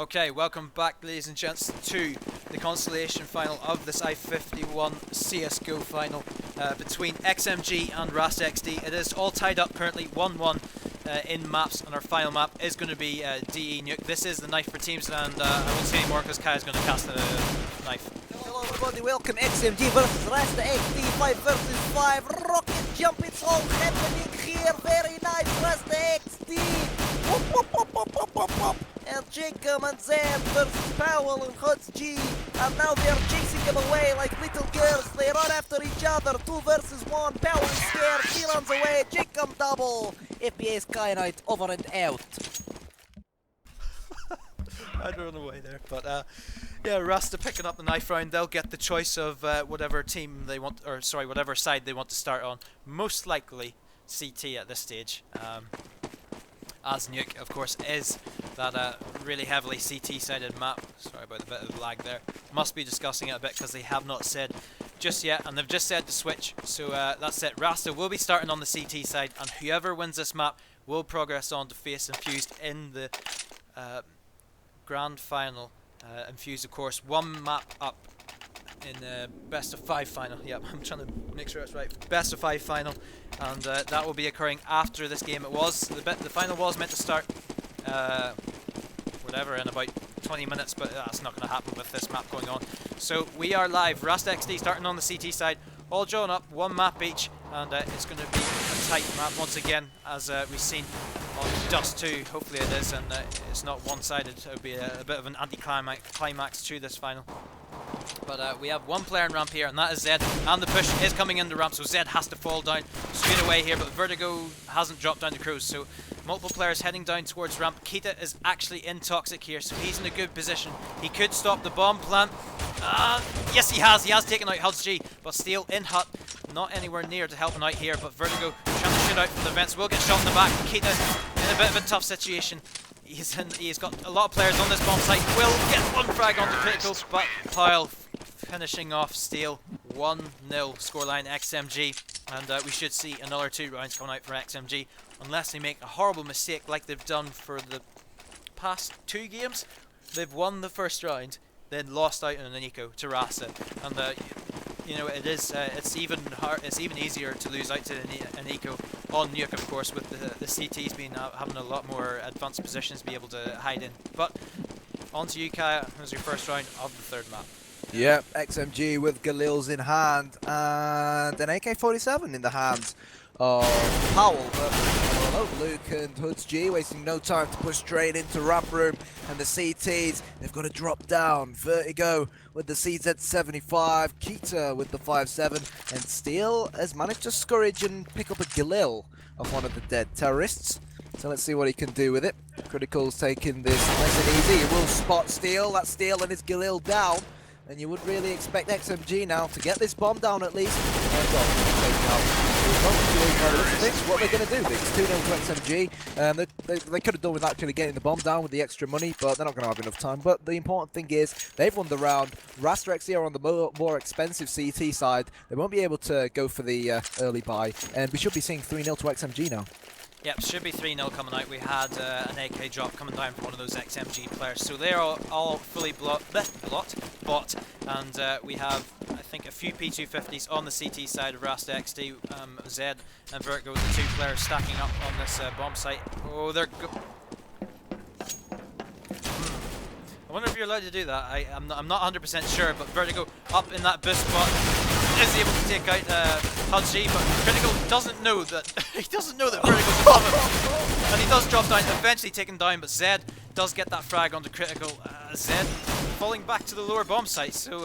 Okay, welcome back, ladies and gents, to the consolation final of this I-51 CSGO final between XMG and Rasta.Xd. It is all tied up currently, 1-1 in maps, and our final map is going to be DE Nuke. This is the knife for teams, and I won't say any more because Kai is going to cast a knife. Hello everybody, welcome XMG versus Rasta.Xd, 5 versus 5, rocket jump, it's all happening here, very nice, Rasta.Xd, whoop whoop whoop whoop whoop whoop whoop. And Jacob and Zed versus Powell and G, and now they are chasing him away like little girls, they run after each other, 2 versus 1, Powell is scared, he runs away, Jacob double, FPS Sky Knight over and out. I don't know why there, but yeah, Rasta picking up the knife round. They'll get the choice of whatever team they want, or sorry, whatever side they want to start on. Most likely CT at this stage, as Nuke, of course, is that really heavily CT-sided map. Sorry about the bit of lag there. Must be discussing it a bit because they have not said just yet, and they've just said to switch. So that's it. Rasta will be starting on the CT side, and whoever wins this map will progress on to face Infused in the grand final. Infused, of course, one map up in the best of 5 final. Yep, I'm trying to make sure it's right. Best of 5 final, and that will be occurring after this game. It was the final was meant to start whatever in about 20 minutes, but that's not going to happen with this map going on. So we are live. Rasta.Xd starting on the CT side, all drawn up, one map each, and it's going to be a tight map once again, as we've seen on Dust 2. Hopefully it is, and it's not one-sided. It would be a bit of an anti-climax to this final. But we have one player in ramp here, and that is Zed, and the push is coming into ramp, so Zed has to fall down straight away here, but Vertigo hasn't dropped down to cruise, so multiple players heading down towards ramp. Kita is actually in Toxic here, so he's in a good position. He could stop the bomb plant. Yes, he has taken out G, but still in hut, not anywhere near to helping out here, but Vertigo trying to shoot out from the vents, will get shot in the back. Kita in a bit of a tough situation. He's got a lot of players on this bomb site, will get one frag on the critical, but Pyle finishing off Steel. 1-0 scoreline XMG, and we should see another 2 rounds coming out for XMG, unless they make a horrible mistake like they've done for the past 2 games. They've won the first round, then lost out in an eco to Rasta, and you know, it's even easier to lose out to an eco on Nuke, of course, with the CTs being having a lot more advanced positions to be able to hide in. But on to you, Kaya, as your first round of the 3rd map. Yep, XMG with Galil's in hand and an AK-47 in the hands of Powell. Luke and G wasting no time to push straight into ramp room, and the CTs, they've got to drop down. Vertigo with the CZ75, Kita with the 5.7, and Steel has managed to scourge and pick up a Galil of one of the dead terrorists. So let's see what he can do with it. Critical's taking this nice and easy. He will spot Steel. That's Steel and his Galil down. And you would really expect XMG now to get this bomb down at least. What they're going to do, it's 2-0 to XMG. They could have done with actually getting the bomb down with the extra money, but they're not going to have enough time. But the important thing is, they've won the round. Rasta.Xd are on the more expensive CT side. They won't be able to go for the early buy, and we should be seeing 3-0 to XMG now. Yep, should be 3-0 coming out. We had an AK drop coming down from one of those XMG players, so they're all fully bought, and we have, I think, a few P250s on the CT side of Rasta.Xd. Zed and Vertigo, the 2 players stacking up on this bomb site. Oh, they're I wonder if you're allowed to do that. I'm not 100% sure, but Vertigo up in that boost spot is able to take out G, but Critical doesn't know that Vertigo's above him, and he does drop down, eventually taken down, but Zed does get that frag onto Critical. Zed falling back to the lower bomb site, so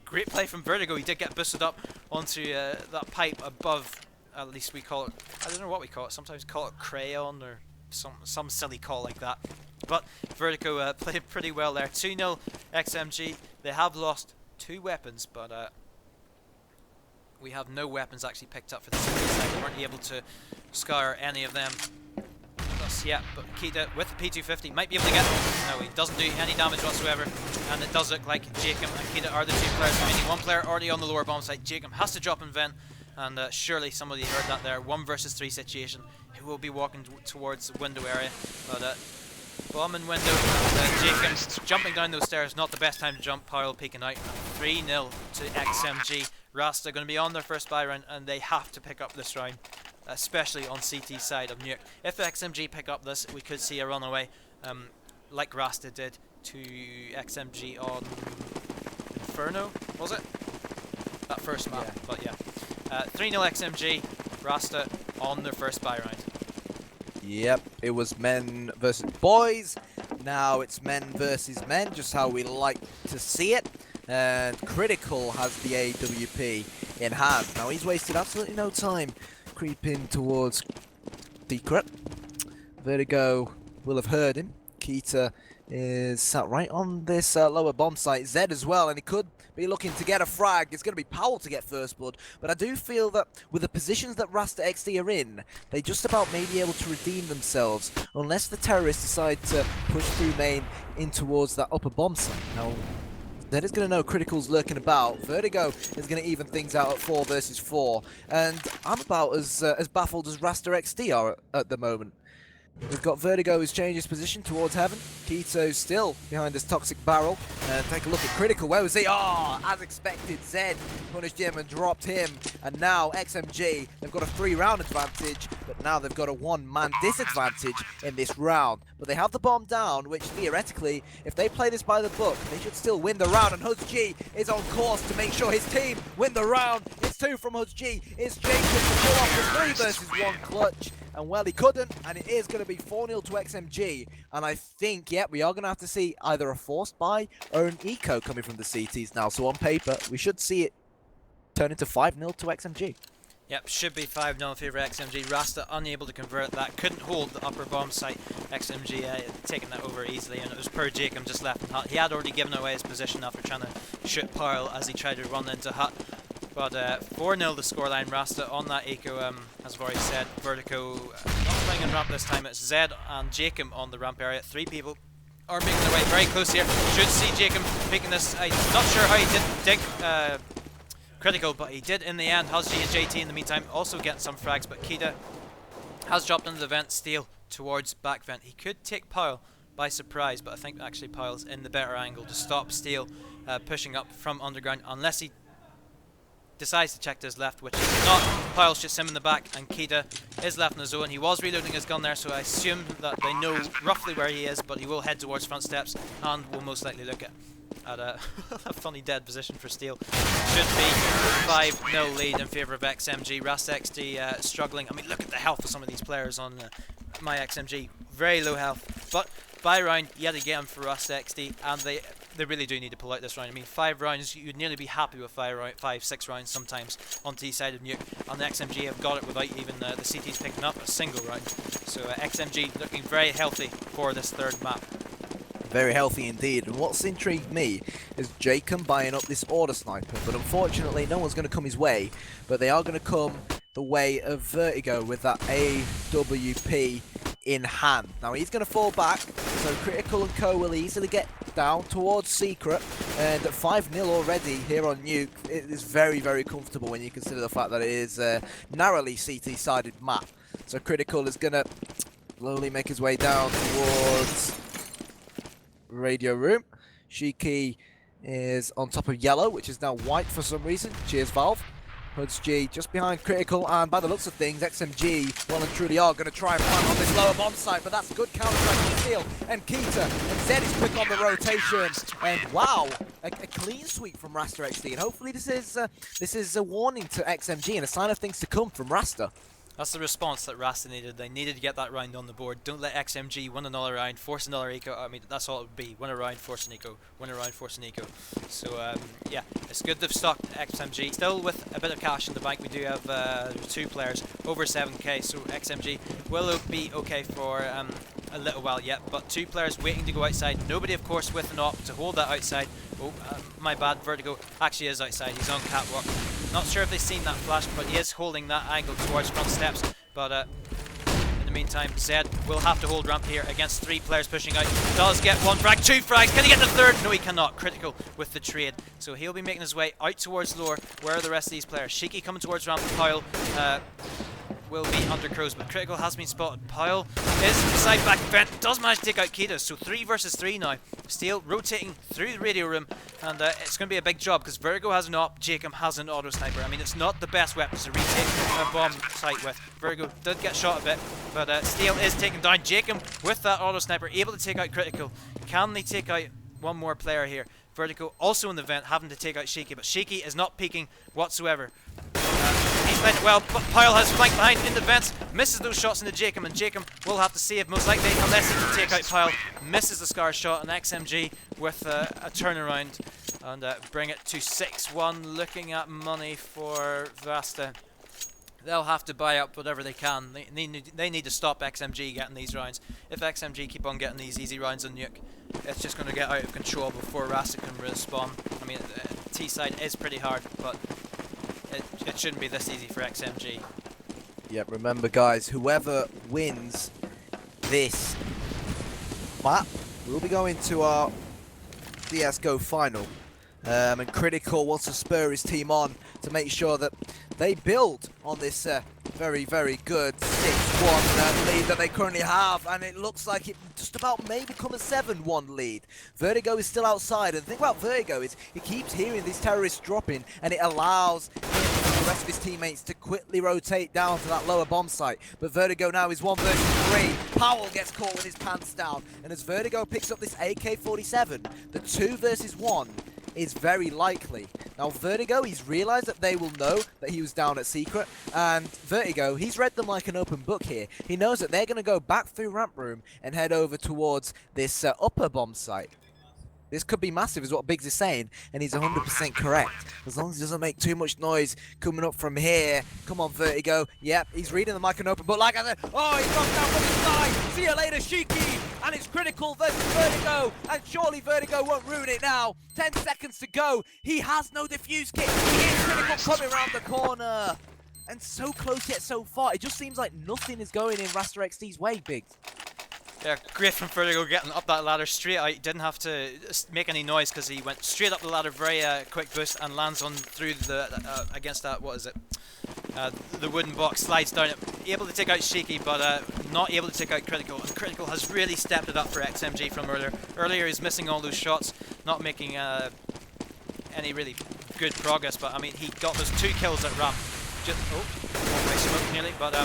great play from Vertigo. He did get boosted up onto that pipe above, at least we call it, I don't know what we call it, sometimes we call it crayon or some silly call like that. But Vertigo played pretty well there. 2-0 XMG. They have lost 2 weapons, but we have no weapons actually picked up for the CT side. They weren't able to scour any of them thus yet, but Kita with the P250 might be able to get... No, he doesn't do any damage whatsoever, and it does look like Jacob and Kita are the 2 players remaining. 1 player already on the lower bomb site. Jacob has to drop in vent, and surely somebody heard that there. 1 versus 3 situation. He will be walking towards the window area, but Bomb in window, and Jacob jumping down those stairs, not the best time to jump. Powell peeking out. 3-0 to XMG. Rasta going to be on their first buy round, and they have to pick up this round, especially on CT side of Nuke. If XMG pick up this, we could see a runaway, like Rasta did to XMG on Inferno, was it? That first map, Yeah. but yeah. 3-0 XMG, Rasta on their first buy round. Yep, it was men versus boys. Now it's men versus men, just how we like to see it. And Critical has the AWP in hand. Now he's wasted absolutely no time creeping towards Secret. Vertigo will have heard him. Keita is sat right on this lower bomb site. Zed as well, and he could be looking to get a frag. It's going to be Powell to get first blood, but I do feel that with the positions that Rasta.Xd are in, they just about may be able to redeem themselves, unless the terrorists decide to push through main in towards that upper bomb site. Now, Zed is going to know Critical's lurking about. Vertigo is going to even things out at 4 versus 4, and I'm about as baffled as Rasta.Xd are at the moment. We've got Vertigo who's changed his position towards Heaven. Keto still behind this toxic barrel. And take a look at Critical. Where was he? Oh, as expected, Zed punished him and dropped him. And now XMG, they've got a 3-round advantage, but now they've got a 1-man disadvantage in this round. But they have the bomb down, which theoretically, if they play this by the book, they should still win the round. And HudsG is on course to make sure his team win the round. It's 2 from HudsG. It's Jacob to pull off the 3 versus 1 clutch. And well, he couldn't, and it is going to be 4-0 to XMG. And I think, yeah, we are going to have to see either a forced buy or an eco coming from the CTs now. So on paper, we should see it turn into 5-0 to XMG. Yep, should be 5-0 in favour of XMG. Rasta unable to convert that, couldn't hold the upper bomb site. XMG taking that over easily, and it was per Jacob just left in hut. He had already given away his position after trying to shoot Pearl as he tried to run into hut. But 4-0 the scoreline. Rasta on that eco, as I've already said. Vertigo not playing in ramp this time. It's Zed and Jacob on the ramp area. 3 people are making their way very close here. Should see Jacob making this. I'm not sure how he didn't dig Critical, but he did in the end. HudsG and JT in the meantime also getting some frags, but Keita has dropped into the vent. Steal towards back vent. He could take Powell by surprise, but I think actually Powell's in the better angle to stop Steal pushing up from underground, unless he decides to check to his left, which is not. Powell shoots him in the back, and Keita is left in the zone. He was reloading his gun there, so I assume that they know roughly where he is, but he will head towards front steps and will most likely look at a funny dead position for Steal. Should be 5-0 lead in favour of XMG. Rasta.Xd struggling. I mean, look at the health of some of these players on myXMG. Very low health, but buy round yet again for Rasta.Xd, and they really do need to pull out this round. I mean, 5 rounds, you'd nearly be happy with 5-6 rounds sometimes on T side of Nuke, and the XMG have got it without even the CTs picking up a single round. So XMG looking very healthy for this third map. Very healthy indeed. And what's intrigued me is Jacob buying up this order sniper, but unfortunately no one's going to come his way, but they are going to come the way of Vertigo with that AWP in hand. Now he's going to fall back, so Critical and Co will easily get down towards Secret, and at 5-0 already here on Nuke, it is very, very comfortable when you consider the fact that it is a narrowly CT-sided map. So Critical is going to slowly make his way down towards radio room. Shiki is on top of yellow, which is now white for some reason. Cheers, Valve. HudsG just behind Critical, and by the looks of things, XMG well and truly are going to try and plant on this lower bomb site, but that's a good counter-strike from Steal, and Keita, and Zed is quick on the rotation, and wow, a clean sweep from Rasta.Xd, and hopefully this is a warning to XMG and a sign of things to come from Rasta. That's the response that Rasta needed. They needed to get that round on the board. Don't let XMG win another round, force another eco. I mean, that's all it would be. Win a round, force an eco. Win a round, force an eco. So, yeah, it's good they've stocked XMG. Still with a bit of cash in the bank. We do have 2 players over 7k, so XMG will be okay for a little while yet. But 2 players waiting to go outside. Nobody, of course, with an op to hold that outside. Oh, my bad. Vertigo actually is outside. He's on catwalk. Not sure if they've seen that flash, but he is holding that angle towards front steps. But in the meantime, Zed will have to hold ramp here against 3 players pushing out. Does get 1 frag, 2 frags. Can he get the 3rd? No, he cannot. Critical with the trade. So he'll be making his way out towards lower. Where are the rest of these players? Shiki coming towards ramp. Powell will be under crows, but Critical has been spotted. Pyle is side back vent, does manage to take out Kita, so 3 versus 3 now. Steel rotating through the radio room, and it's going to be a big job because Vertigo has an op, Jacob has an auto sniper. I mean, it's not the best weapons to retake a bomb site with. Vertigo did get shot a bit, but Steel is taken down. Jacob with that auto sniper able to take out Critical. Can they take out one more player here? Vertigo also in the vent, having to take out Shiki, but Shiki is not peeking whatsoever. He's playing it well, but Pyle has flanked behind in the vents, misses those shots into Jacob, and Jacob will have to save most likely, unless he can take out Pyle. Misses the Scar shot, and XMG with a turnaround, and bring it to 6-1. Looking at money for Rasta. They'll have to buy up whatever they can. They need to stop XMG getting these rounds. If XMG keep on getting these easy rounds on Nuke, it's just going to get out of control before Rasta can respawn. I mean, T-side is pretty hard, but it shouldn't be this easy for XMG. Yeah, remember guys, whoever wins this map will be going to our CSGO final. And Critical wants to spur his team on to make sure that they build on this very, very good 6-1 lead that they currently have, and it looks like it just about may become a 7-1 lead. Vertigo is still outside, and the thing about Vertigo is he keeps hearing these terrorists dropping, and it allows him and the rest of his teammates to quickly rotate down to that lower bomb site. But Vertigo now is 1 versus 3. Powell gets caught with his pants down, and as Vertigo picks up this AK-47, the 2 versus 1 is very likely. Now Vertigo, he's realised that they will know that he was down at Secret, and Vertigo, he's read them like an open book here. He knows that they're going to go back through ramp room and head over towards this upper bomb site. This could be massive is what Biggs is saying, and he's 100% correct. As long as he doesn't make too much noise coming up from here. Come on, Vertigo. Yep, he's reading them like an open book. Like I said, oh, he dropped down from the side. See you later, Shiki. And it's Critical versus Vertigo, and surely Vertigo won't ruin it now. 10 seconds to go. He has no defuse kit. He is Critical coming around the corner. And so close yet so far. It just seems like nothing is going in Rasta.Xd's way, Biggs. Yeah, great from Vertigo getting up that ladder straight out. Didn't have to make any noise because he went straight up the ladder, very quick boost, and lands on through the against that, what is it? The wooden box, slides down it, able to take out Shiki, but not able to take out Critical. And Critical has really stepped it up for XMG from earlier. Earlier he's missing all those shots, not making any really good progress. But I mean, he got those 2 kills at ramp. Just one-way smoke nearly, but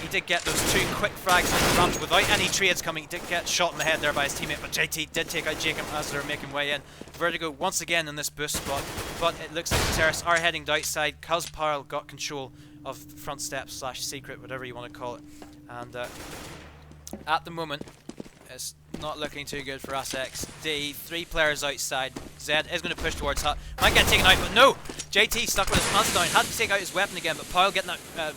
he did get those 2 quick frags on the ramp without any trades coming. He did get shot in the head there by his teammate, but JT did take out Jacob as they were making way in. Vertigo once again in this boost spot, but it looks like the terrorists are heading outside because Pyle got control of front steps / secret, whatever you want to call it. And at the moment, it's not looking too good for Rasta.Xd. 3 players outside. Zed is going to push towards Hut. Might get taken out, but no! JT stuck with his pants down. Had to take out his weapon again, but Pyle getting that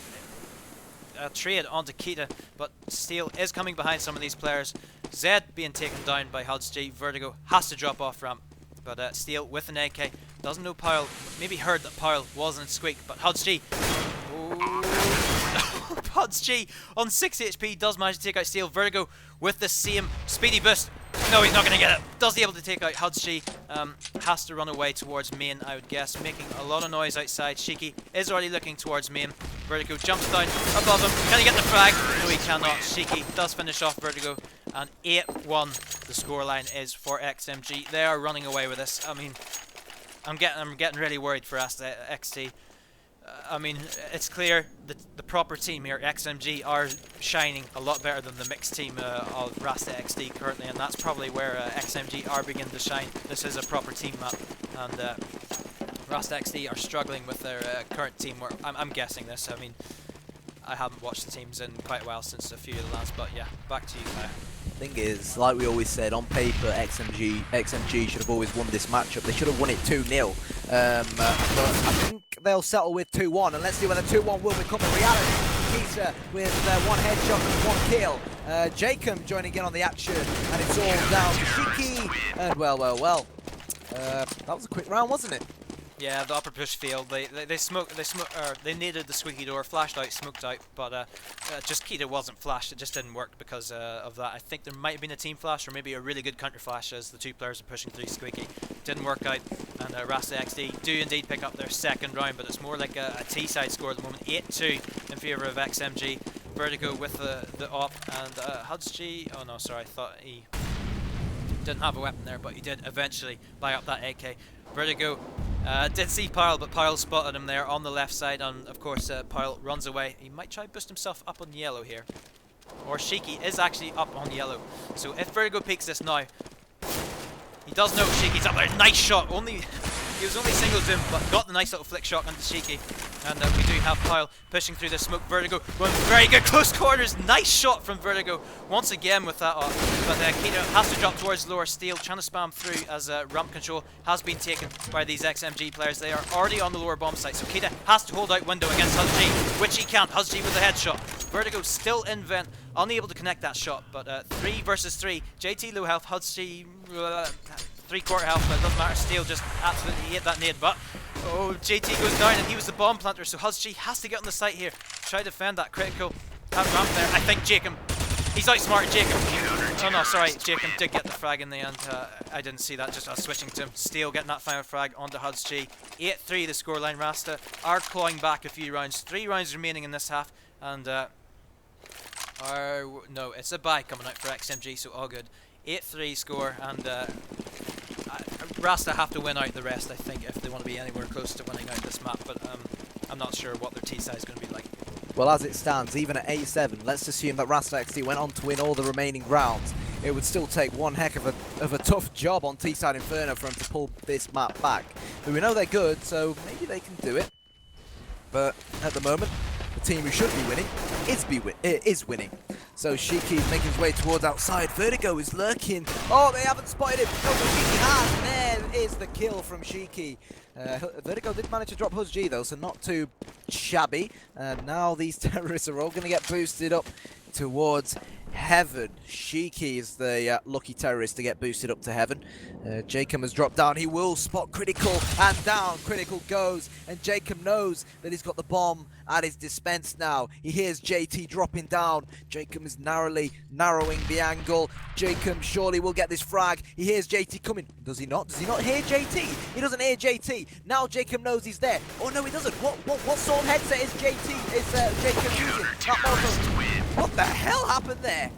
trade onto Kita, but Steel is coming behind some of these players. Zed being taken down by Rasta.Xd. Vertigo has to drop off ramp, but Steel with an AK doesn't know Pyle, maybe heard that Pyle wasn't Squeak, but Rasta.Xd. Rasta.Xd on 6 HP does manage to take out Steel. Vertigo with the same speedy boost. No, he's not going to get it. Does he able to take out Rasta.Xd? Has to run away towards main, I would guess, making a lot of noise outside. Shiki is already looking towards main. Vertigo jumps down above him. Can he get the frag? No, he cannot. Shiki does finish off Vertigo, and 8-1 the scoreline is for XMG. They are running away with this. I mean, I'm getting really worried for Rasta.Xd. I mean, it's clear that the proper team here, XMG, are shining a lot better than the mixed team of Rasta.Xd currently, and that's probably where XMG are beginning to shine. This is a proper team map, and Rasta.Xd are struggling with their current team. Where I'm guessing this. I mean, I haven't watched the teams in quite a while since a few of the last, but yeah, back to you, Kaya. Thing is, like we always said, on paper, XMG should have always won this matchup. They should have won it 2-0. But I think they'll settle with 2-1, and let's see whether 2-1 will become a reality. Keisa with 1 headshot and 1 kill. Jacob joining in on the action, and it's all down to Shiki. And well. That was a quick round, wasn't it? Yeah, the upper push failed. They needed the squeaky door, flashed out, smoked out, but just Kita wasn't flashed. It just didn't work because of that. I think there might have been a team flash or maybe a really good counter flash as the two players are pushing through squeaky. Didn't work out, and Rasta.Xd do indeed pick up their second round, but it's more like a T-side score at the moment. 8-2 in favour of XMG. Vertigo with the op, and Hudsg. Oh no, sorry, I thought he didn't have a weapon there, but he did eventually buy up that AK. Vertigo did see Pyle, but Pyle spotted him there on the left side, and of course Pyle runs away. He might try to boost himself up on yellow here. Or Shiki is actually up on yellow. So if Vertigo peeks this now, he does know Shiki's up there. Nice shot. He was only single zoom, but got the nice little flick shot onto Shiki. And we do have Pyle pushing through the smoke. Vertigo going very good close quarters. Nice shot from Vertigo once again with that up. But Kita has to drop towards lower steel, trying to spam through as ramp control has been taken by these XMG players. They are already on the lower bomb site, so Kita has to hold out window against Hudsg, which he can't. Hudsg with the headshot. Vertigo still in vent, unable to connect that shot. But 3 versus 3. JT low health, Hudsg 3/4 health, but it doesn't matter. Steel just absolutely ate that nade, but oh, JT goes down and he was the bomb planter, so Hudsg has to get on the site here. Try to defend that critical. Have ramp there. I think Jacob, he's outsmarted Jacob. Oh no, sorry, Jacob did get the frag in the end. I didn't see that, just I was switching to him. Steel getting that final frag onto Hudsg. 8-3 the scoreline. Rasta are clawing back a few rounds. 3 rounds remaining in this half, and no, it's a bye coming out for XMG, so all good. 8-3 score, and Rasta have to win out the rest, I think, if they want to be anywhere close to winning out this map, but I'm not sure what their T-side is going to be like. Well, as it stands, even at 8-7, let's assume that Rasta.Xd went on to win all the remaining rounds. It would still take one heck of a tough job on T-side Inferno for them to pull this map back. But we know they're good, so maybe they can do it. But at the moment, the team who should be winning is winning. So Shiki is making his way towards outside. Vertigo is lurking. Oh, they haven't spotted him. No, but Shiki has. There is the kill from Shiki. Vertigo did manage to drop Hudsg though, so not too shabby. And now these terrorists are all going to get boosted up towards heaven. Shiki is the lucky terrorist to get boosted up to heaven. Jacob has dropped down. He will spot Critical, and down Critical goes. And Jacob knows that he's got the bomb at his dispense now. He hears JT dropping down. Jacob is narrowing the angle. Jacob surely will get this frag. He hears JT coming. Does he not? Does he not hear JT? He doesn't hear JT. Now Jacob knows he's there. Oh no, he doesn't. What sort of headset is JT? Is Jacob using? What the hell happened there?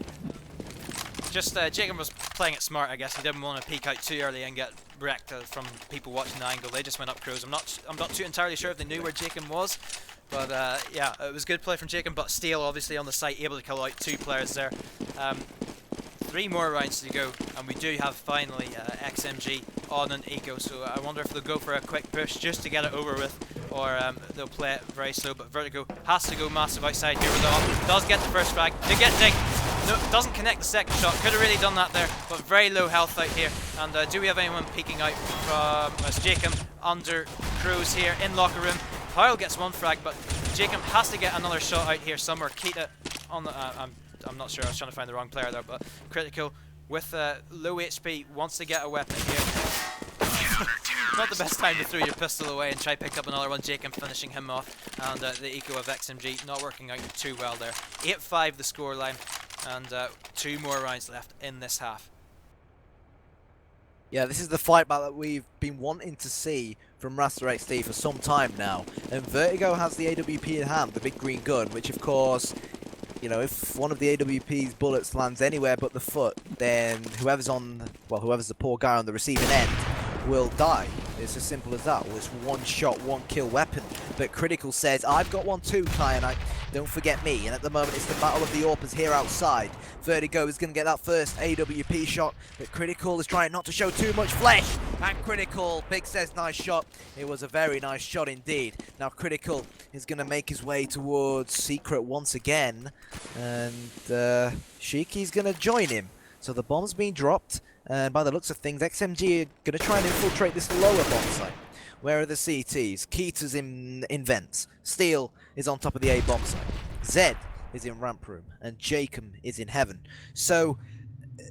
Just Jacob was playing it smart, I guess. He didn't want to peek out too early and get wrecked from people watching the angle. They just went up crows. I'm not too entirely sure if they knew where Jacob was, but yeah, it was good play from Jacob. But Steel obviously on the site, able to kill out 2 players there. 3 more rounds to go, and we do have finally XMG on an eco. So I wonder if they'll go for a quick push just to get it over with, or they'll play it very slow. But Vertigo has to go massive outside here with the op. Does get the first frag. They get ding. No, doesn't connect the second shot. Could have really done that there, but very low health out here. And do we have anyone peeking out from Jacob under Crows here in locker room? Pyle gets 1 frag, but Jacob has to get another shot out here somewhere. Kita on the I'm not sure, I was trying to find the wrong player there, but Critical with low HP wants to get a weapon here. Not the best time to throw your pistol away and try pick up another one. Jacob finishing him off, and the eco of XMG not working out too well there. 8-5 the scoreline, and 2 more rounds left in this half. Yeah, this is the fight back that we've been wanting to see from Rasta.Xd for some time now. And Vertigo has the AWP in hand, the big green gun, which of course, you know, if one of the AWP's bullets lands anywhere but the foot, then whoever's the poor guy on the receiving end will die. It's as simple as that. Well, it's 1 shot, 1 kill weapon. But Critical says, I've got one too, Kyanite. Don't forget me. And at the moment, it's the battle of the AWPers here outside. Vertigo is going to get that first AWP shot, but Critical is trying not to show too much flesh. And Critical, Big says, nice shot. It was a very nice shot indeed. Now Critical is going to make his way towards Secret once again. And Shiki's going to join him. So the bomb's been dropped. And by the looks of things, XMG are going to try and infiltrate this lower bomb site. Where are the CTs? Keita's in vents. Steel is on top of the A bomb site. Zed is in ramp room. And Jacob is in heaven. So,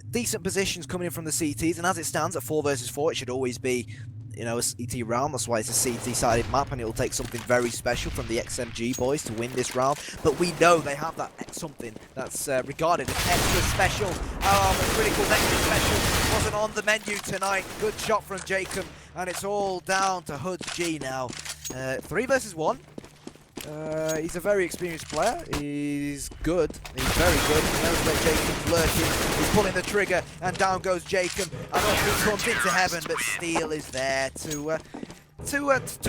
decent positions coming in from the CTs. And as it stands at 4 versus 4, it should always be you know, a CT round. That's why it's a CT-sided map, and it will take something very special from the XMG boys to win this round. But we know they have that something that's regarded as extra special. The critical extra special wasn't on the menu tonight. Good shot from Jacob, and it's all down to Hoods.G now. 3 versus 1. He's a very experienced player. He's good. He's very good. He knows where Jacob's lurking. He's pulling the trigger, and down goes Jacob. And up he comes into heaven, but Steel is there to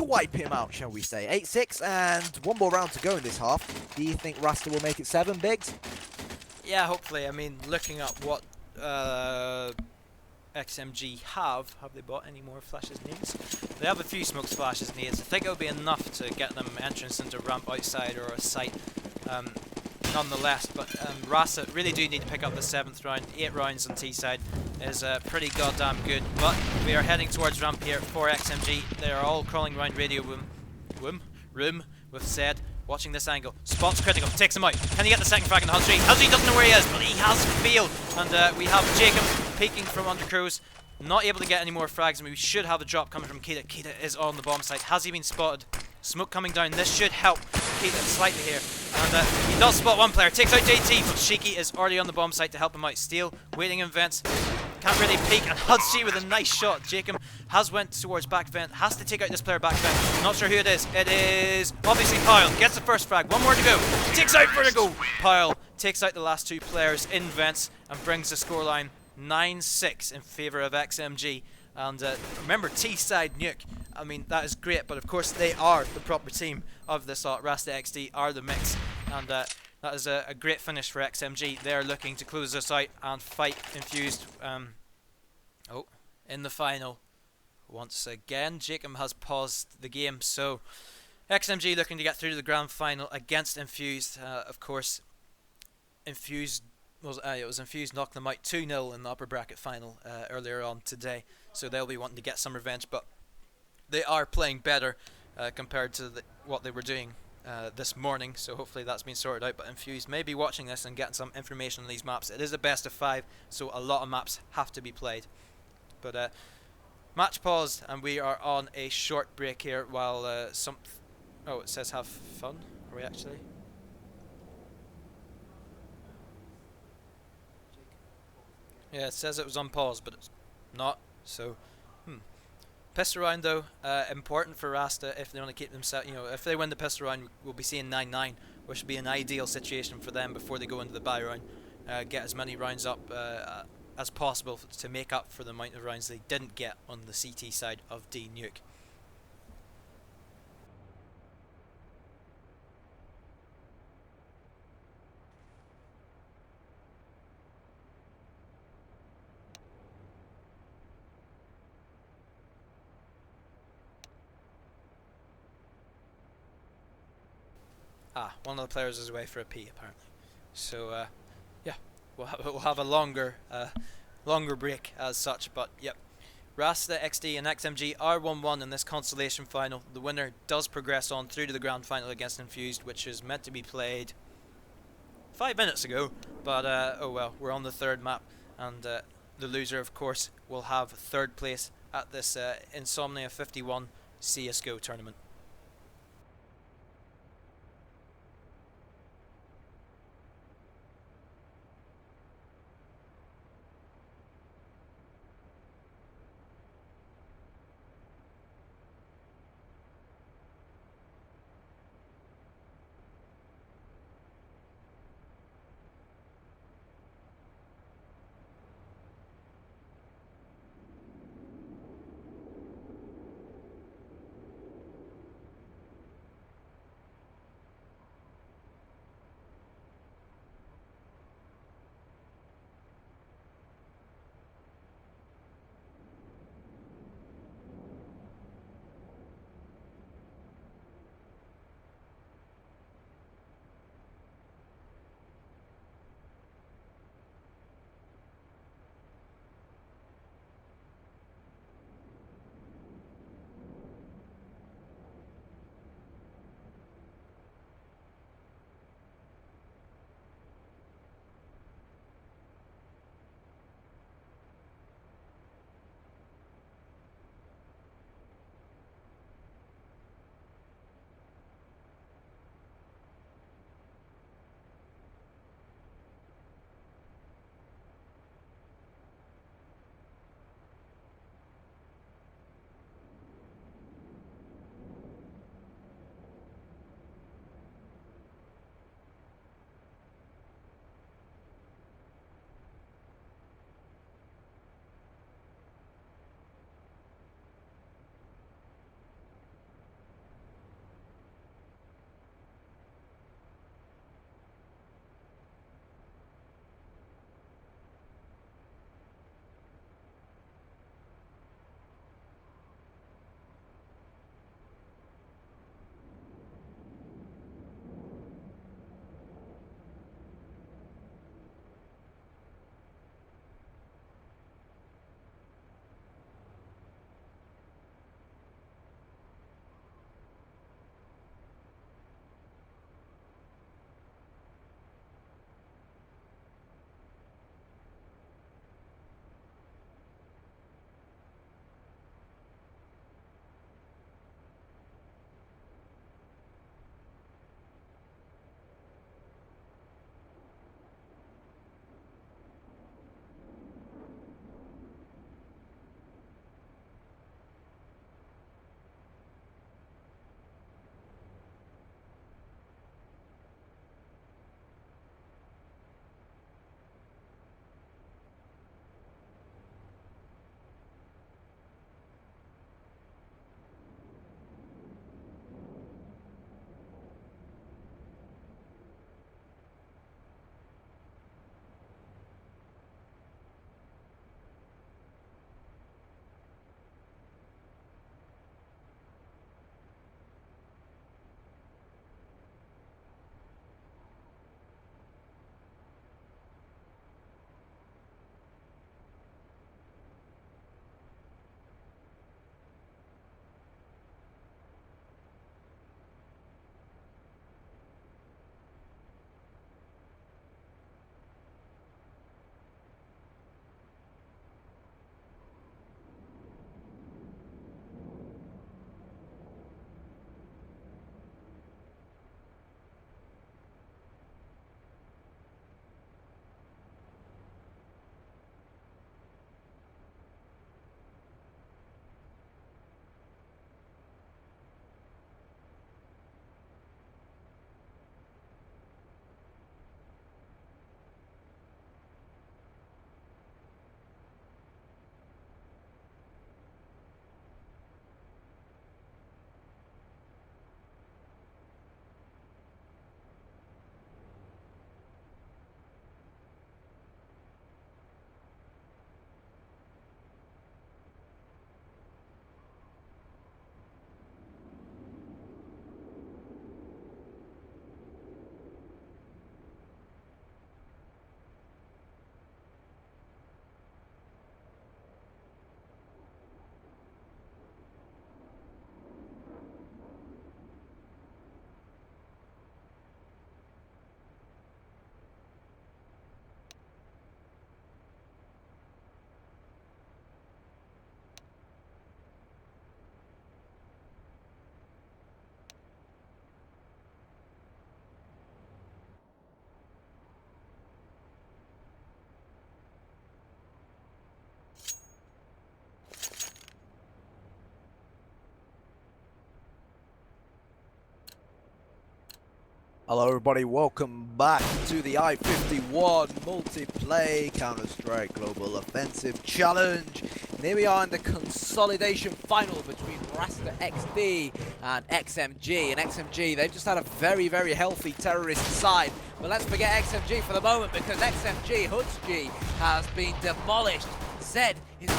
wipe him out, shall we say. 8-6, and one more round to go in this half. Do you think Rasta will make it 7, Biggs? Yeah, hopefully. I mean, looking at what XMG have they bought any more flashes nades? They have a few smoke flashes nades. I think it'll be enough to get them entrance into ramp outside or a site nonetheless, but Rasta really do need to pick up the 7th round. 8 rounds on T side is pretty goddamn good, but we are heading towards ramp here for XMG. They are all crawling around radio room with Zed. Watching this angle, spots critical, takes him out. Can he get the second frag on Hoods.G? Hoods.G doesn't know where he is, but he has failed. And we have Jacob peeking from under Cruz, not able to get any more frags, and we should have a drop coming from Kita. Kita is on the bomb site. Has he been spotted? Smoke coming down. This should help Kita slightly here. And he does spot one player. Takes out JT, but Shiki is already on the bomb site to help him out. Steel waiting in vents. Can't really peek, and Hoods.G with a nice shot. Jacob has went towards back vent, has to take out this player back vent. Not sure who it is. It is obviously Pyle. Gets the first frag. One more to go. Takes out Vertigo. Pyle takes out the last 2 players in vents and brings the scoreline 9-6 in favour of XMG. And remember, T-side nuke. I mean, that is great, but of course they are the proper team of this lot. Rasta.Xd are the mix, and that is a great finish for XMG. They're looking to close this out and fight Infused in the final. Once again, Jacob has paused the game, so XMG looking to get through to the grand final against Infused. Of course, Infused was Infused knocking them out 2-0 in the upper bracket final earlier on today, so they'll be wanting to get some revenge, but they are playing better compared to what they were doing this morning, so hopefully that's been sorted out. But Infused may be watching this and getting some information on these maps. It is a best of 5, so a lot of maps have to be played. But match paused, and we are on a short break here while it says have fun. Are we actually? Yeah, it says it was on pause, but it's not. So, pistol round though, important for Rasta if they want to keep themselves. You know, if they win the pistol round, we'll be seeing 9-9, which would be an ideal situation for them before they go into the bye round. Get as many rounds up as possible to make up for the amount of rounds they didn't get on the CT side of D Nuke. One of the players is away for a pee apparently. So yeah, we'll have a longer break as such. But yep, Rasta.Xd and XMG are 1-1 in this consolation final. The winner does progress on through to the grand final against Infused, which is meant to be played 5 minutes ago. But oh well, we're on the 3rd map, and the loser, of course, will have 3rd place at this Insomnia 51 CSGO tournament. Hello everybody, welcome back to the I-51 Multiplay Counter-Strike Global Offensive Challenge. And here we are in the consolidation final between Rasta.Xd and XMG. And XMG, they've just had a very, very healthy terrorist side. But let's forget XMG for the moment, because XMG, Hoods.G, has been demolished. Zed is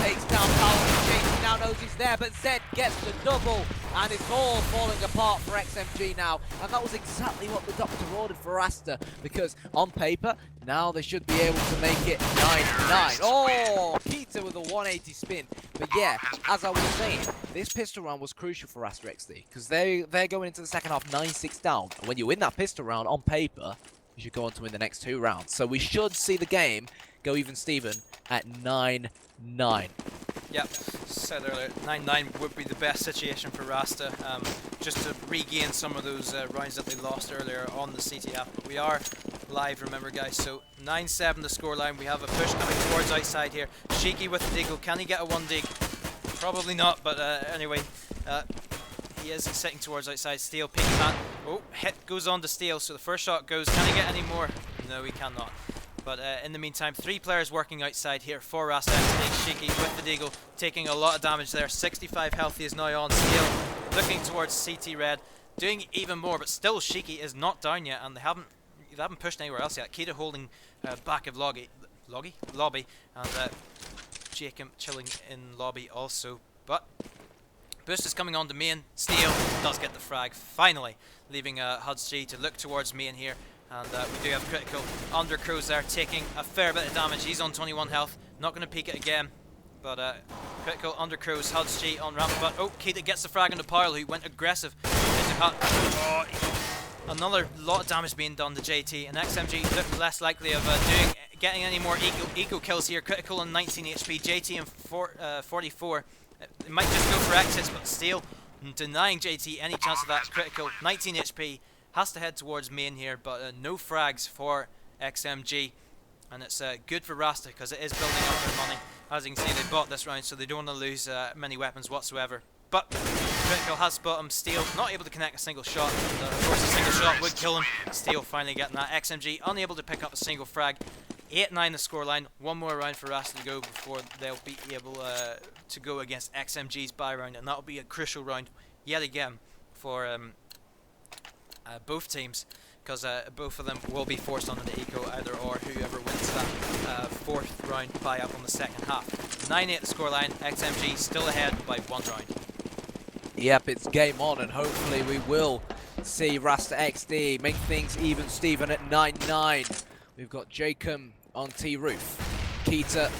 takes down Powell. He now knows he's there, but Zed gets the double, and it's all falling apart for XMG now. And that was exactly what the doctor ordered for Rasta, because on paper, now they should be able to make it 9-9. Oh, Keita with a 180 spin. But yeah, as I was saying, this pistol round was crucial for Rasta.Xd, because they're going into the second half 9-6 down. And when you win that pistol round on paper, you should go on to win the next 2 rounds. So we should see the game go even Steven at 9-9. Yep, said earlier, 9-9 would be the best situation for Rasta, just to regain some of those rounds that they lost earlier on the CTF. But we are live, remember guys, so 9-7 the scoreline. We have a push coming towards outside here. Sheiky with the deagle. Can he get a 1-dig? Probably not, but anyway, he is sitting towards outside. Steel, peek man. Oh, hit goes on to Steel, so the first shot goes. Can he get any more? No, he cannot. But in the meantime, 3 players working outside here for Rasta.Xd. Sheiky with the deagle, taking a lot of damage there. 65 health he is now on. Steel looking towards CT Red, doing even more, but still Sheiky is not down yet, and they haven't pushed anywhere else yet. Keita holding back of lobby, and Jacob chilling in lobby also. But boost is coming on to main. Steel does get the frag, finally, leaving Hoods.G to look towards main here. And we do have Critical under Crows there, taking a fair bit of damage. He's on 21 health, not going to peek it again. But Critical under Crows, Hoods.G on ramp. But oh, Keita gets the frag on the Pile, who went aggressive. Oh, another lot of damage being done to JT, and XMG look less likely of getting any more eco kills here. Critical on 19 HP, JT on 44. It might just go for exits, but Steel denying JT any chance of that. Critical, 19 HP. Has to head towards main here, but no frags for XMG, and it's good for Rasta because it is building up their money. As you can see, they bought this round, so they don't want to lose many weapons whatsoever. But Critical has spot him. Steel not able to connect a single shot. Of course, a single shot would kill him. Steel finally getting that. XMG unable to pick up a single frag. 8-9 the scoreline. 1 more round for Rasta to go before they'll be able to go against XMG's buy round, and that'll be a crucial round yet again for both teams, because both of them will be forced onto the eco either or, whoever wins that 4th round buy up on the second half. 9-8 the scoreline. XMG still ahead by 1 round. Yep, it's game on, and hopefully we will see Rasta.Xd make things even Steven at 9-9. We've got Jacob on T-Roof. Keita,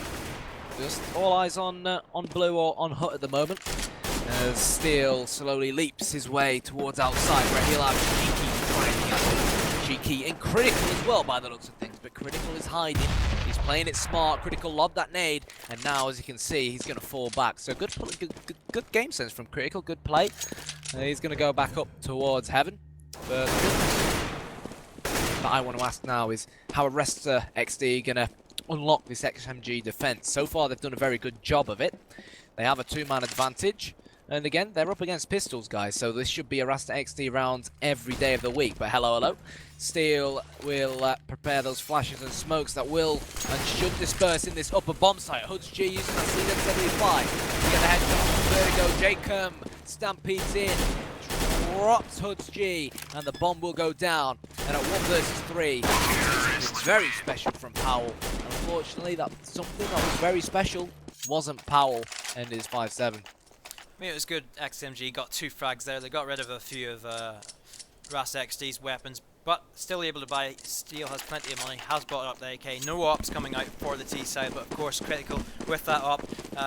just all eyes on Blue or on Hut at the moment, as Steel slowly leaps his way towards outside, where he'll have Sheiky trying to Sheiky and Critical as well by the looks of things, but Critical is hiding. He's playing it smart. Critical lobbed that nade, and now, as you can see, he's going to fall back. So good game sense from Critical, good play. He's going to go back up towards Heaven. But I want to ask now is, how are Rasta.Xd going to unlock this XMG defense? So far, they've done a very good job of it. They have a 2-man advantage. And again, they're up against pistols, guys, so this should be a Rasta.Xd round every day of the week. But hello. Steel will prepare those flashes and smokes that will and should disperse in this upper bomb site. Hoods.G using that C-75 to get the headshot. There we go, Jacob stampedes in, drops Hoods.G, and the bomb will go down. And at 1 versus 3, it's very special from Powell. Unfortunately, that's something that was very special wasn't Powell, and is 5-7. I mean, it was good. XMG got 2 frags there. They got rid of a few of Rasta.Xd's weapons, but still able to buy. Steel has plenty of money, has bought up the AK. No ops coming out for the T side, but of course Critical with that op.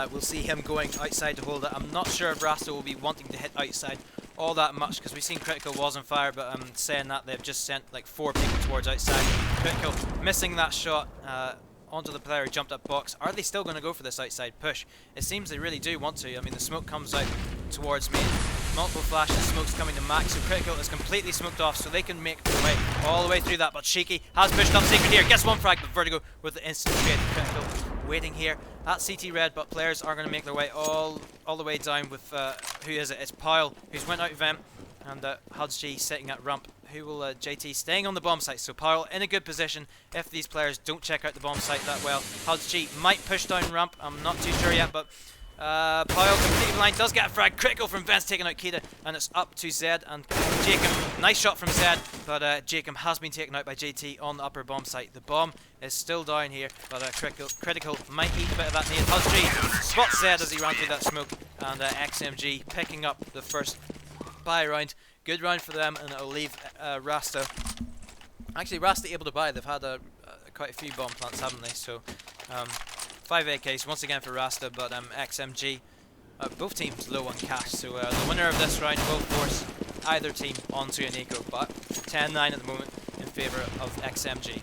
We'll see him going outside to hold it. I'm not sure if Rasta will be wanting to hit outside all that much, because we've seen Critical was on fire, but I'm saying that they've just sent like 4 people towards outside. Critical missing that shot. Onto the player who jumped up box. Are they still going to go for this outside push? It seems they really do want to. I mean, the smoke comes out towards me. Multiple flashes, smoke's coming to max, so Critical is completely smoked off, so they can make their way all the way through that. But Sheiky has pushed up Secret here, gets 1 frag, but Vertigo with the instant trade. Critical waiting here at CT Red, but players are going to make their way all the way down with, who is it? It's Pyle, who's went out vent, and Hoods.G sitting at ramp. JT staying on the bomb site? So Powell in a good position if these players don't check out the bomb site that well. G might push down ramp, I'm not too sure yet, but Powell completing line, does get a frag, critical from Vence taking out Kita, and it's up to Zed and Jacob. Nice shot from Zed, but Jacob has been taken out by JT on the upper bomb site. The bomb is still down here, but critical might eat a bit of that need. G spots Zed as he ran through that smoke, and XMG picking up the first buy round. Good round for them, and it'll leave Rasta. Actually, Rasta able to buy. They've had quite a few bomb plants, haven't they? So 5 AKs once again for Rasta, but XMG, both teams low on cash, so the winner of this round will force either team onto an eco, but 10-9 at the moment in favour of XMG.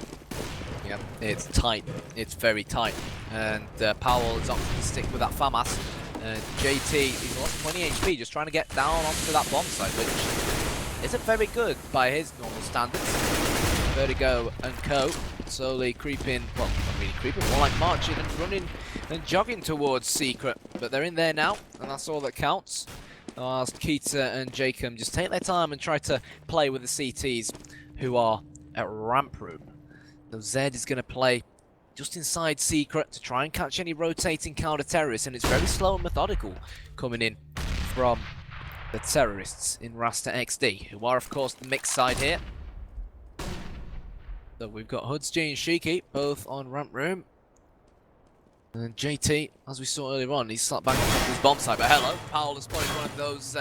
Yeah, it's tight. It's very tight, and Powell is opting to stick with that FAMAS. JT, he's lost 20 HP just trying to get down onto that bomb site, which isn't very good by his normal standards. Vertigo and Co. slowly creeping, well, not really creeping, more like marching and running and jogging towards Secret. But they're in there now, and that's all that counts. Whilst Keita and Jacob just take their time and try to play with the CTs who are at ramp room. Now Zed is going to play just inside Secret to try and catch any rotating counter-terrorists, and it's very slow and methodical coming in from the terrorists in Rasta.Xd, who are of course the mixed side here. So we've got G and Shiki both on ramp room. And JT, as we saw earlier on, he's slapped back on his bomb site. But hello, Powell has spotted one of those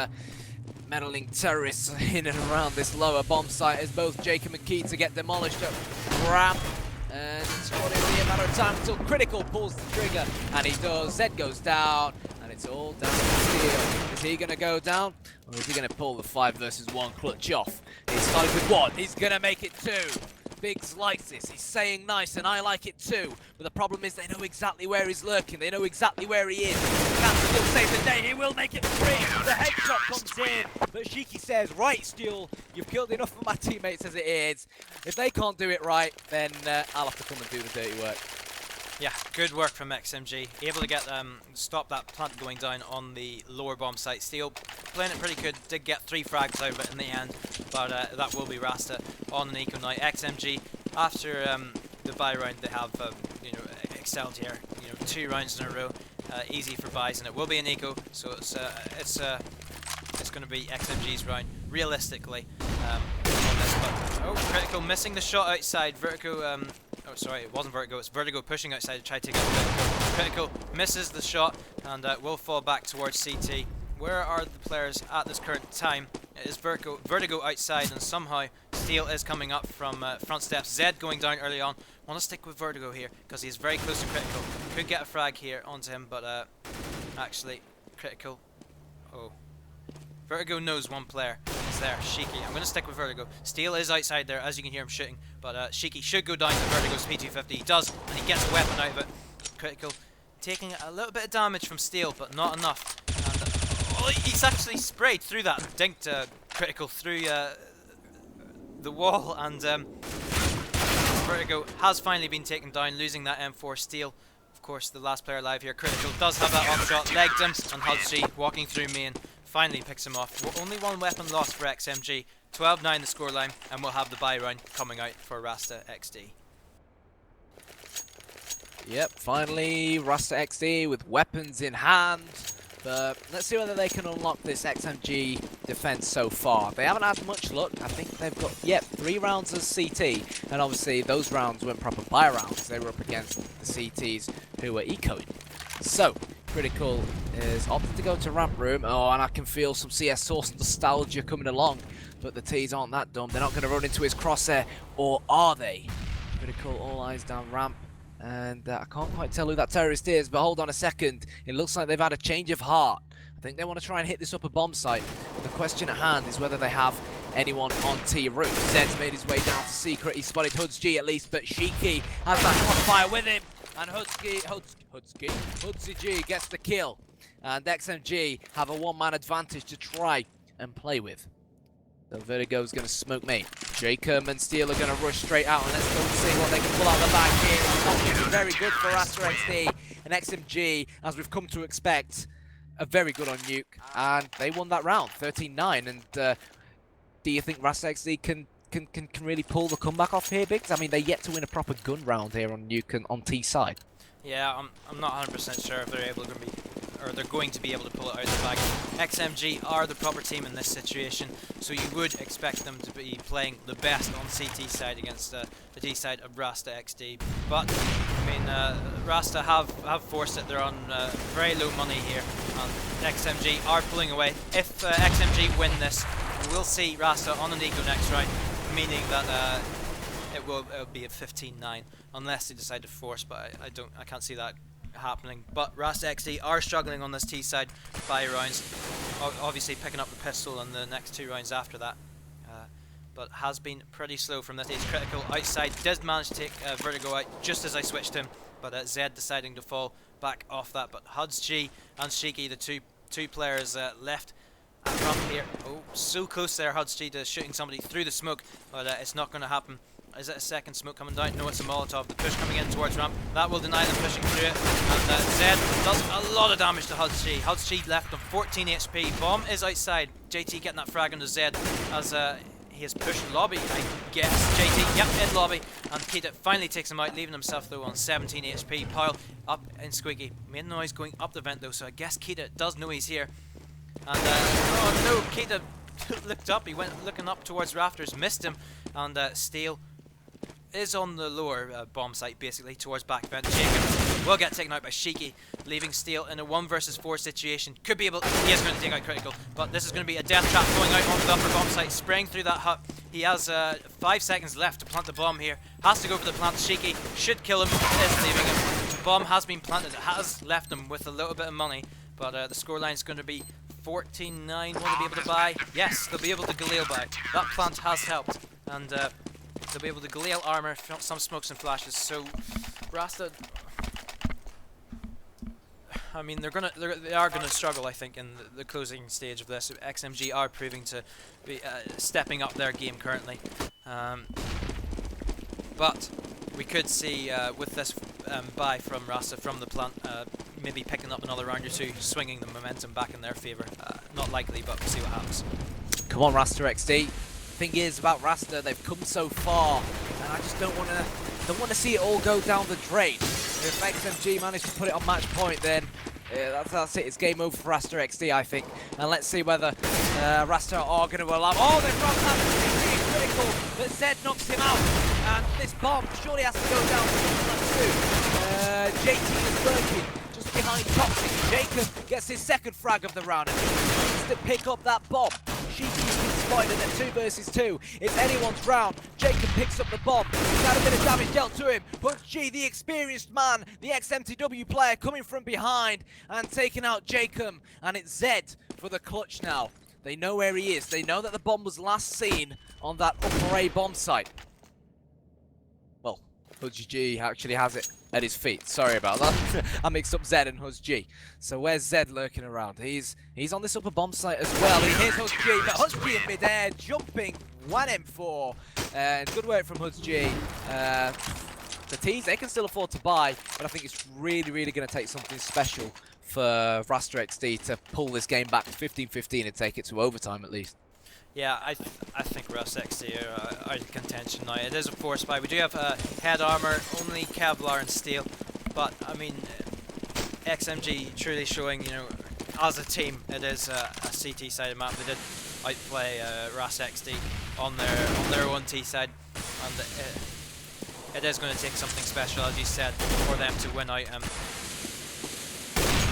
meddling terrorists in and around this lower bomb site as both Jacob and Keita get demolished at ramp. And it's only a matter of time until Critical pulls the trigger, and he does. Zed goes down, and it's all down to Steel. Is he going to go down, or is he going to pull the 5 versus 1 clutch off? He started with 1, he's going to make it 2. Biggs likes this, he's saying nice, and I like it too. But the problem is they know exactly where he's lurking, they know exactly where he is. Can still save the day, he will make it 3. The headshot comes in, but Shiki says, right Steel, you've killed enough of my teammates as it is. If they can't do it right, then I'll have to come and do the dirty work. Yeah, good work from XMG. Able to get stop that plant going down on the lower bomb site. Steel playing it pretty good. Did get 3 frags out of it in the end, but that will be Rasta on an eco now. XMG after the buy round, they have excelled here. 2 rounds in a row, easy for buys, and it will be an eco. So it's going to be XMG's round realistically on this. But Critical missing the shot outside. Vertigo. Oh, sorry, it wasn't Vertigo, it's Vertigo pushing outside to try to take out Critical. Critical misses the shot and will fall back towards CT. Where are the players at this current time? It is Vertigo outside, and somehow Steel is coming up from front steps. Zed going down early on. Want to stick with Vertigo here because he's very close to Critical. Could get a frag here onto him, but actually, Critical. Oh. Vertigo knows one player is there, Shiki. I'm going to stick with Vertigo. Steel is outside there, as you can hear him shooting, but Shiki should go down to Vertigo's P250. He does, and he gets a weapon out of it. Critical taking a little bit of damage from Steel, but not enough. And he's actually sprayed through that, dinked Critical through the wall, and Vertigo has finally been taken down, losing that M4. Steel, of course, the last player alive here. Critical does have that upshot, legged him, and G walking through main finally picks him off. Only 1 weapon lost for XMG. 12-9 the scoreline, and we'll have the buy round coming out for Rasta.Xd. Yep, finally Rasta.Xd with weapons in hand. But let's see whether they can unlock this XMG defense so far. They haven't had much luck. I think they've got, 3 rounds of CT, and obviously those rounds weren't proper buy rounds. They were up against the CTs who were ecoing. So Critical is opted to go to ramp room. Oh, and I can feel some CS Source nostalgia coming along, but the T's aren't that dumb. They're not going to run into his crosshair, or are they? Critical, all eyes down ramp, and I can't quite tell who that terrorist is, but hold on a second. It looks like they've had a change of heart. I think they want to try and hit this upper bomb site. The question at hand is whether they have anyone on T route. Zed's made his way down to Secret. He spotted G at least, but Shiki has that crossfire with him. And G gets the kill. And XMG have a 1-man advantage to try and play with. So Vertigo's going to smoke mate. Jacob and Steel are going to rush straight out, and let's go and see what they can pull out the back here. It's not looking very good for Rasta.Xd and XMG, as we've come to expect. A very good on Nuke, and they won that round, 13-9. And do you think Rasta.Xd can can really pull the comeback off here, Biggs? I mean, they're yet to win a proper gun round here on Nuke on T side. Yeah, I'm not 100% sure if they're going to be able to pull it out of the bag. XMG are the proper team in this situation, so you would expect them to be playing the best on CT side against the D side of Rasta.Xd. But I mean, Rasta have forced it. They're on very low money here, and XMG are pulling away. If XMG win this, we'll see Rasta on an eco next round, meaning that it'll be a 15-9 unless they decide to force. But I can't see that happening. But Rasta.Xd are struggling on this T side by rounds, obviously picking up the pistol in the next 2 rounds after that, but has been pretty slow from this stage. Critical outside did manage to take Vertigo out just as I switched him, but Zed deciding to fall back off that. But Huds.G and Shiki, the two players left at ramp here. Oh, so close there, Huds.G, to shooting somebody through the smoke, but it's not going to happen. Is it a second smoke coming down? No, it's a Molotov. The push coming in towards ramp. That will deny them pushing through it. And Zed does a lot of damage to Huds.G. Huds.G left on 14 HP. Bomb is outside. JT getting that frag onto Zed as he has pushed lobby, I guess. JT, yep, in lobby. And Kita finally takes him out, leaving himself though on 17 HP. Pile up in Squeaky. Made noise going up the vent though, so I guess Kita does know he's here. And oh no, Kita looked up. He went looking up towards rafters, missed him. And Steel is on the lower bomb site, basically towards back vent. Jacob will get taken out by Shiki, leaving Steel in a 1 versus 4 situation. Could be able, he is going to take out Critical, but this is going to be a death trap going out onto the upper bomb site, spraying through that hut. He has 5 seconds left to plant the bomb here. Has to go for the plant. Shiki should kill him, is leaving him. The bomb has been planted. It has left him with a little bit of money, but the scoreline is going to be 14-9. Will they be able to buy? Yes, they'll be able to Galil buy. That plant has helped, and they'll be able to Galil armor, some smokes and flashes. So Rasta, I mean, they are gonna struggle, I think, in the closing stage of this. XMG are proving to be stepping up their game currently, but we could see with this buy from Rasta from the plant, maybe picking up another round or two, swinging the momentum back in their favour. Not likely, but we'll see what happens. Come on, Rasta.Xd. Thing is about Rasta, they've come so far, and I just don't want to see it all go down the drain. If XMG manage to put it on match point, then that's it. It's game over for Rasta.Xd, I think. And let's see whether Rasta are going to allow. Oh, they've run past Critical, but Zed knocks him out, and this bomb surely has to go down to JT is lurking just behind Toxic. Jacob gets his second frag of the round, and he needs to pick up that bomb. Shiki's been spotted at 2 versus 2. It's anyone's round. Jacob picks up the bomb. He's had a bit of damage dealt to him. Huds.G, the experienced man, the ex-MTW player, coming from behind and taking out Jacob. And it's Zed for the clutch now. They know where he is. They know that the bomb was last seen on that upper A bomb site. Well, Huds.G actually has it at his feet. Sorry about that. I mixed up Zed and Huds.G. So where's Zed lurking around? He's on this upper bomb site as well. He hears Huds.G, but Huds.G in midair, jumping 1M4. And good work from Huds.G. The teams, they can still afford to buy, but I think it's really going to take something special for Rasta.Xd to pull this game back to 15-15 and take it to overtime at least. Yeah, I think Rasta.Xd are in contention now. It is a force buy. We do have head armor, only Kevlar and steel, but I mean, XMG truly showing, you know, as a team, it is a CT sided map. They did outplay Rasta.Xd on their own T side, and it is going to take something special, as you said, for them to win out.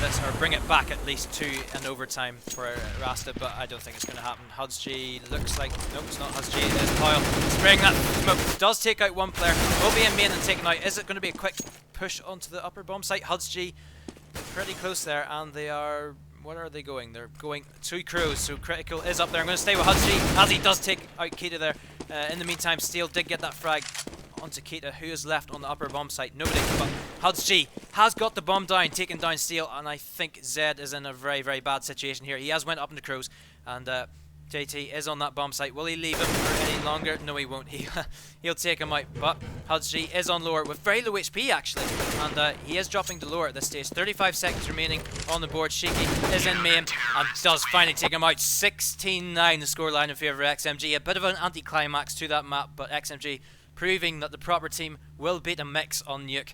This, or bring it back at least to an overtime for Rasta, but I don't think it's going to happen. Huds.G looks like, nope, it's not Huds.G, it is Pile. Spraying that smoke, does take out one player, will be in main and taken out. Is it going to be a quick push onto the upper bomb site? Huds.G pretty close there, and they are, what are they going? They're going 2 crews, so Critical is up there. I'm going to stay with Huds.G as he does take out Kita there. In the meantime, Steel did get that frag onto Kita, who is left on the upper bomb site. Nobody, but Huds.G has got the bomb down, taking down Steel, and I think Zed is in a very bad situation here. He has went up into crows, and JT is on that bomb site. Will he leave him for any longer? No, he won't. He'll take him out. But Hudsg is on lower with very low HP actually, and he is dropping to lower at this stage. 35 seconds remaining on the board. Shaky is in main and does finally take him out. 16-9 the scoreline in favour of XMG. A bit of an anticlimax to that map, but XMG proving that the proper team will beat a mix on Nuke,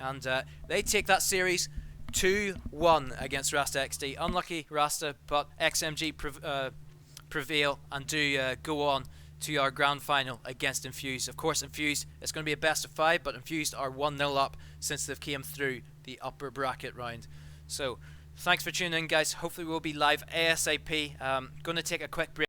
and they take that series 2-1 against Rasta.Xd. Unlucky Rasta, but XMG prevail and do go on to our grand final against Infused. Of course, Infused, it's going to be a best of 5, but Infused are 1-0 up since they've came through the upper bracket round. So, thanks for tuning in, guys. Hopefully we'll be live ASAP. Going to take a quick break.